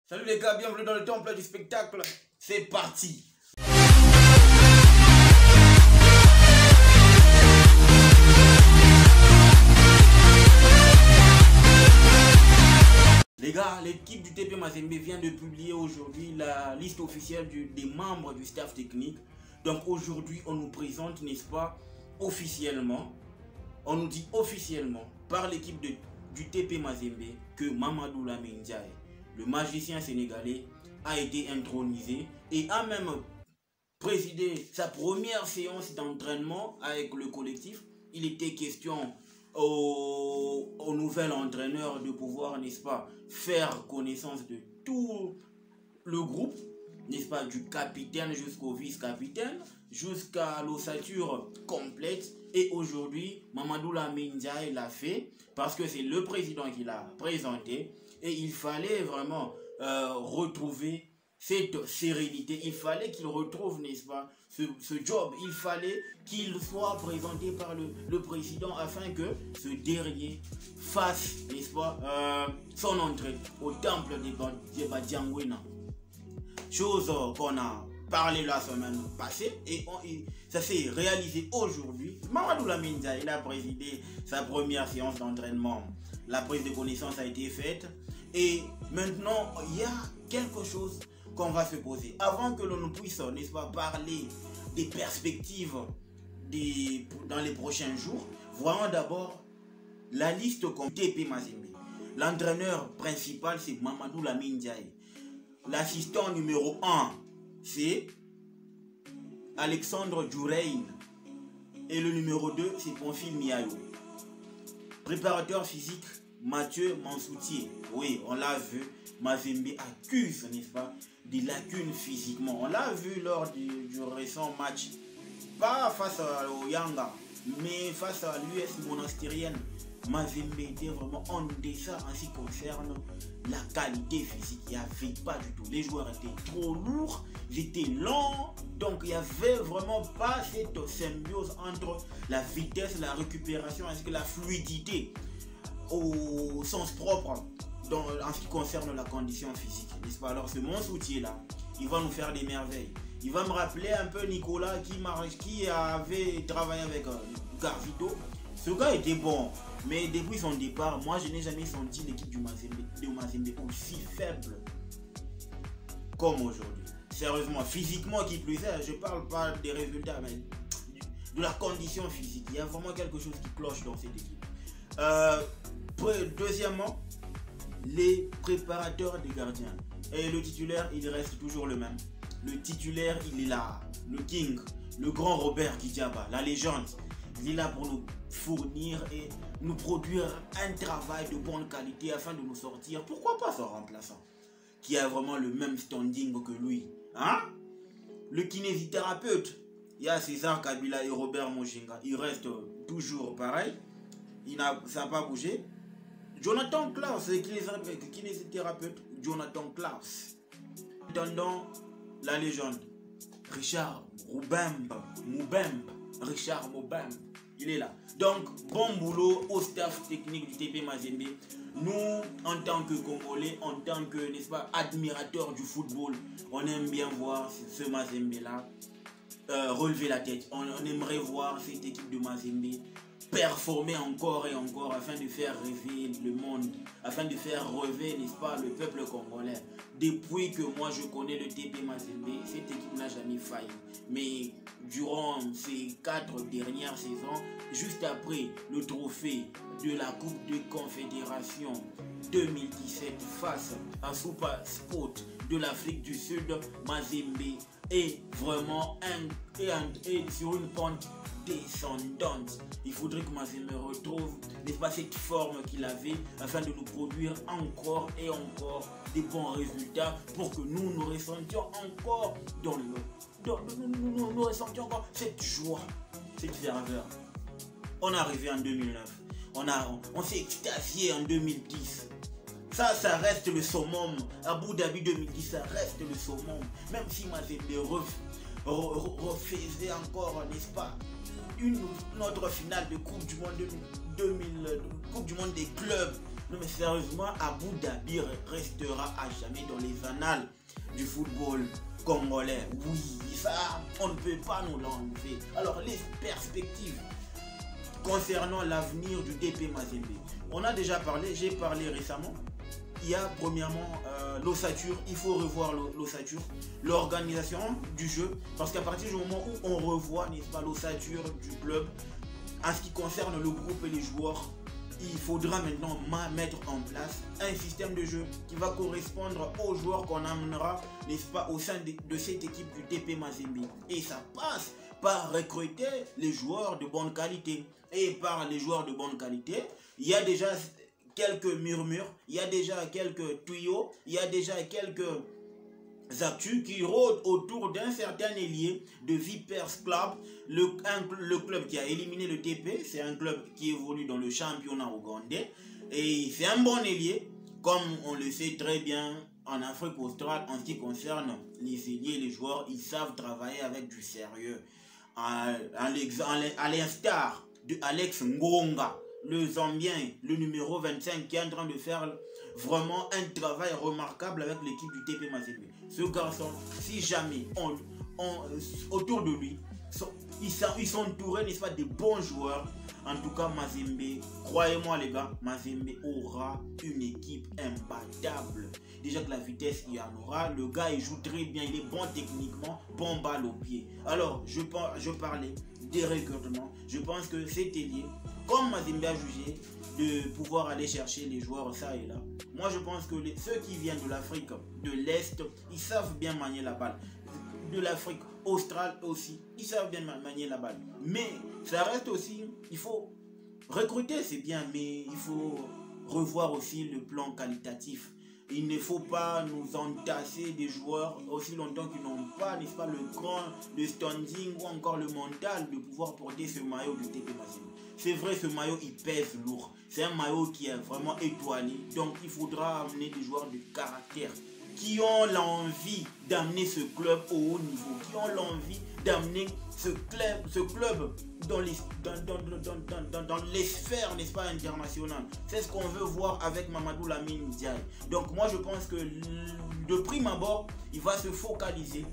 Salut les gars, bienvenue dans le temple du spectacle. C'est parti. Les gars, l'équipe du TP Mazembe vient de publier aujourd'hui la liste officielle des membres du staff technique. Donc aujourd'hui, on nous présente, n'est-ce pas, officiellement, on nous dit officiellement par l'équipe du TP Mazembe que Mamadou Lamine Ndiaye, le magicien sénégalais, a été intronisé et a même présidé sa première séance d'entraînement avec le collectif. Il était question au nouvel entraîneur de pouvoir, n'est-ce pas, faire connaissance de tout le groupe, n'est-ce pas, du capitaine jusqu'au vice-capitaine, jusqu'à l'ossature complète. Et aujourd'hui, Mamadou Lamine Ndiaye l'a fait parce que c'est le président qui l'a présenté. Et il fallait vraiment retrouver cette sérénité. Il fallait qu'il retrouve, n'est-ce pas, ce job. Il fallait qu'il soit présenté par le président afin que ce dernier fasse, n'est-ce pas, son entrée au temple de Badiangwena. Chose qu'on a parlé la semaine passée et ça s'est réalisé aujourd'hui. Mamadou Lamine Ndiaye, il a présidé sa première séance d'entraînement. La prise de connaissance a été faite. Et maintenant, il y a quelque chose qu'on va se poser. Avant que l'on puisse, n'est-ce pas, parler des perspectives dans les prochains jours, voyons d'abord la liste comme TP Mazembe. L'entraîneur principal, c'est Mamadou Lamine Ndiaye. L'assistant numéro 1, c'est Alexandre Djourein. Et le numéro 2, c'est Bonfil Miayo. Préparateur physique, Mathieu Mansoutier. Oui, on l'a vu, Mazembe accuse, n'est-ce pas, des lacunes physiquement. On l'a vu lors du récent match, pas face au Yanga, mais face à l'US Monastérienne. Mazembe était vraiment en deçà en ce qui concerne la qualité physique. Il n'y avait pas du tout. Les joueurs étaient trop lourds, ils étaient lents, donc il n'y avait vraiment pas cette symbiose entre la vitesse, la récupération ainsi que la fluidité au sens propre en ce qui concerne la condition physique, n'est-ce pas? Alors ce mon soutien là, il va nous faire des merveilles. Il va me rappeler un peu Nicolas qui avait travaillé avec Garvito. Ce gars était bon, mais depuis son départ, moi je n'ai jamais senti l'équipe du Mazembe aussi faible comme aujourd'hui. Sérieusement, physiquement qui plus est, je parle pas des résultats, mais de la condition physique. Il y a vraiment quelque chose qui cloche dans cette équipe. Deuxièmement, les préparateurs des gardiens. Et le titulaire, il reste toujours le même. Le titulaire, il est là. Le king, le grand Robert Kidjaba, la légende. Il est là pour nous fournir et nous produire un travail de bonne qualité afin de nous sortir. Pourquoi pas son remplaçant qui a vraiment le même standing que lui, hein? Le kinésithérapeute, il y a César Kabila et Robert Mojinga. Il reste toujours pareil. Ça n'a pas bougé. Jonathan Klaus, le kinésithérapeute Jonathan Klaus. Attendant la légende, Richard Moubembe, Richard Moubembe, il est là. Donc, bon boulot au staff technique du TP Mazembe. Nous, en tant que Congolais, en tant que, n'est-ce pas, admirateurs du football, on aime bien voir ce Mazembe-là relever la tête. On aimerait voir cette équipe de Mazembe performer encore et encore afin de faire rêver le monde, afin de faire rêver, n'est-ce pas, le peuple congolais. Depuis que moi je connais le TP Mazembe, cette équipe n'a jamais failli. Mais durant ces 4 dernières saisons, juste après le trophée de la Coupe de Confédération 2017 face à Super Sport de l'Afrique du Sud, Mazembe est vraiment sur une pente descendante. Il faudrait que Mazembe retrouve, n'est-ce pas, cette forme qu'il avait afin de nous produire encore et encore des bons résultats pour que nous ressentions encore nous ressentions encore cette joie, cette ferveur. On est arrivé en 2009, on s'est extasié en 2010. Ça reste le summum. Abu Dhabi 2010, ça reste le summum. Même si Mazembe refaisait encore, n'est-ce pas, une autre finale de Coupe du Monde Coupe du Monde des clubs Non mais sérieusement, Abu Dhabi restera à jamais dans les annales du football congolais. Oui, ça, on ne peut pas nous l'enlever. Alors les perspectives concernant l'avenir du TP Mazembe. On a déjà parlé, j'ai parlé récemment. Il y a premièrement l'ossature, il faut revoir l'ossature, l'organisation du jeu, parce qu'à partir du moment où on revoit, n'est-ce pas, l'ossature du club, en ce qui concerne le groupe et les joueurs, il faudra maintenant mettre en place un système de jeu qui va correspondre aux joueurs qu'on amènera, n'est-ce pas, au sein de cette équipe du TP Mazembe. Et ça passe par recruter les joueurs de bonne qualité. Et par les joueurs de bonne qualité, il y a déjà quelques murmures, il y a déjà quelques tuyaux, il y a déjà quelques actus qui rôdent autour d'un certain ailier de Vipers Club, le club qui a éliminé le TP. C'est un club qui évolue dans le championnat ougandais et c'est un bon ailier, comme on le sait très bien en Afrique australe. En ce qui concerne les ailiers, les joueurs, ils savent travailler avec du sérieux, à l'instar de Alex Ngonga, le Zambien, le numéro 25, qui est en train de faire vraiment un travail remarquable avec l'équipe du TP Mazembe. Ce garçon, si jamais autour de lui, ils sont entourés, n'est-ce pas, de bons joueurs. En tout cas, Mazembe, croyez-moi les gars, Mazembe aura une équipe imbattable. Déjà que la vitesse, il y en aura. Le gars, il joue très bien, il est bon techniquement, bon balle au pied. Alors, je parlais des recrutements. Je pense que c'est lié, comme Mazembe a jugé, de pouvoir aller chercher les joueurs ça et là. Moi, je pense que ceux qui viennent de l'Afrique de l'Est, ils savent bien manier la balle. De l'Afrique australe aussi, ils savent bien manier la balle. Mais ça reste aussi, il faut recruter, c'est bien, mais il faut revoir aussi le plan qualitatif. Il ne faut pas nous entasser des joueurs aussi longtemps qu'ils n'ont pas, n'est-ce pas, le standing ou encore le mental de pouvoir porter ce maillot du TP Mazembe. C'est vrai, ce maillot, il pèse lourd. C'est un maillot qui est vraiment étoilé. Donc, il faudra amener des joueurs de caractère qui ont l'envie d'amener ce club au haut niveau, qui ont l'envie d'amener ce club dans les sphères, n'est-ce pas, internationales. C'est ce qu'on veut voir avec Mamadou Lamine Ndiaye. Donc moi je pense que de prime abord, il va se focaliser,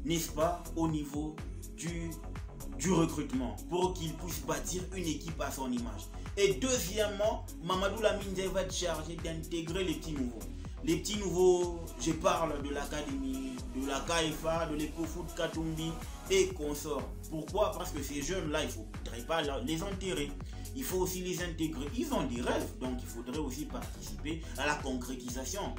n'est-ce pas, au niveau du recrutement pour qu'il puisse bâtir une équipe à son image. Et deuxièmement, Mamadou Lamine Ndiaye va être chargé d'intégrer les petits nouveaux. Les petits nouveaux, je parle de l'académie, de la KFA, de l'EcoFoot Katumbi et consorts. Pourquoi? Parce que ces jeunes-là, il ne faudrait pas les enterrer. Il faut aussi les intégrer. Ils ont des rêves, donc il faudrait aussi participer à la concrétisation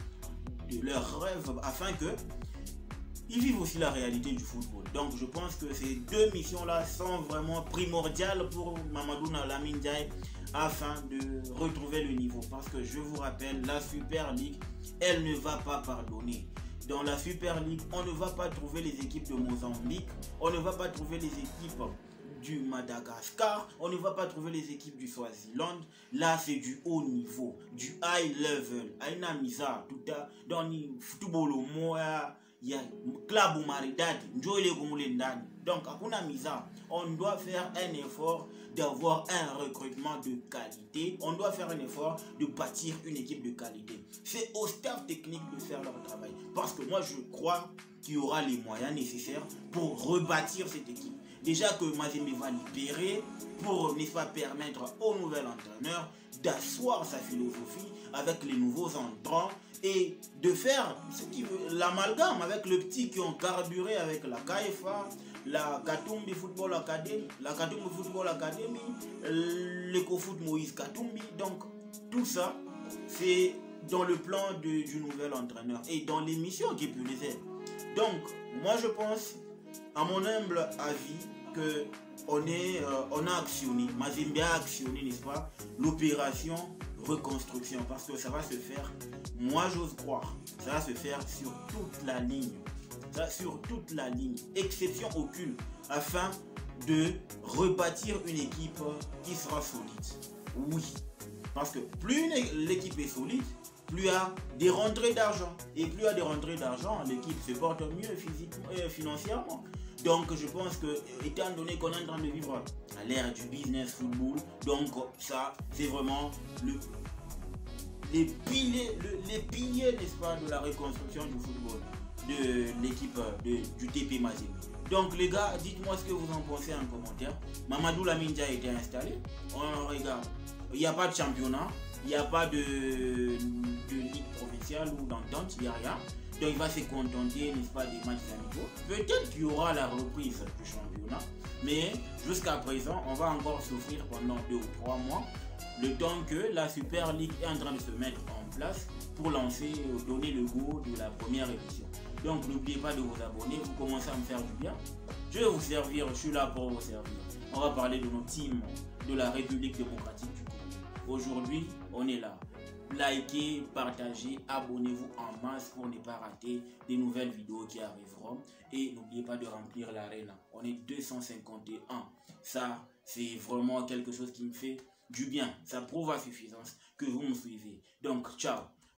de leurs rêves afin qu'ils vivent aussi la réalité du football. Donc je pense que ces deux missions-là sont vraiment primordiales pour Mamadou Lamine Ndiaye afin de retrouver le niveau. Parce que je vous rappelle, la Super League, elle ne va pas pardonner. Dans la Super League, on ne va pas trouver les équipes de Mozambique, on ne va pas trouver les équipes du Madagascar, on ne va pas trouver les équipes du Swaziland. Là, c'est du haut niveau, du high level. Aina misa, tout à dans le football au moya, il y a club ou maridadi, njoile kumule ndani. Donc, hakuna misa, on doit faire un effort d'avoir un recrutement de qualité. On doit faire un effort de bâtir une équipe de qualité. C'est au staff technique de faire leur travail. Parce que moi, je crois qu'il y aura les moyens nécessaires pour rebâtir cette équipe. Déjà que Mazembe va libérer pour, n'est-ce pas, permettre au nouvel entraîneur d'asseoir sa philosophie avec les nouveaux entrants et de faire l'amalgame avec le petit qui ont carburé avec la KFA, la Katumbi Football Academy, l'EcoFoot Moïse Katumbi. Donc tout ça, c'est dans le plan du nouvel entraîneur et dans les missions qu'il peut les aider. Donc moi je pense, à mon humble avis, que on a actionné, Mazembe a actionné, n'est-ce pas, l'opération reconstruction, parce que ça va se faire, moi j'ose croire, ça va se faire sur toute la ligne. Sur toute la ligne, exception aucune, afin de rebâtir une équipe qui sera solide. Oui, parce que plus l'équipe est solide, plus il y a des rentrées d'argent. Et plus il y a des rentrées d'argent, l'équipe se porte mieux physiquement et financièrement. Donc je pense que, étant donné qu'on est en train de vivre à l'ère du business football, donc ça c'est vraiment les piliers, n'est-ce pas, de la reconstruction du football, de l'équipe du TP Mazembe. Donc les gars, dites-moi ce que vous en pensez en commentaire. Mamadou Lamine a été installé. On regarde. Il n'y a pas de championnat, il n'y a pas de ligue provinciale ou d'entente, il n'y a rien. Donc il va se contenter, n'est-ce pas, des matchs amicaux. Peut-être qu'il y aura la reprise du championnat, mais jusqu'à présent, on va encore souffrir pendant 2 ou 3 mois, le temps que la Super League est en train de se mettre en place pour lancer, donner le goût de la première édition. Donc n'oubliez pas de vous abonner, vous commencez à me faire du bien. Je vais vous servir, je suis là pour vous servir. On va parler de nos teams de la République démocratique du Congo. Aujourd'hui, on est là. Likez, partagez, abonnez-vous en masse pour ne pas rater des nouvelles vidéos qui arriveront. Et n'oubliez pas de remplir l'arène. On est 251. Ça, c'est vraiment quelque chose qui me fait du bien. Ça prouve à suffisance que vous me suivez. Donc, ciao.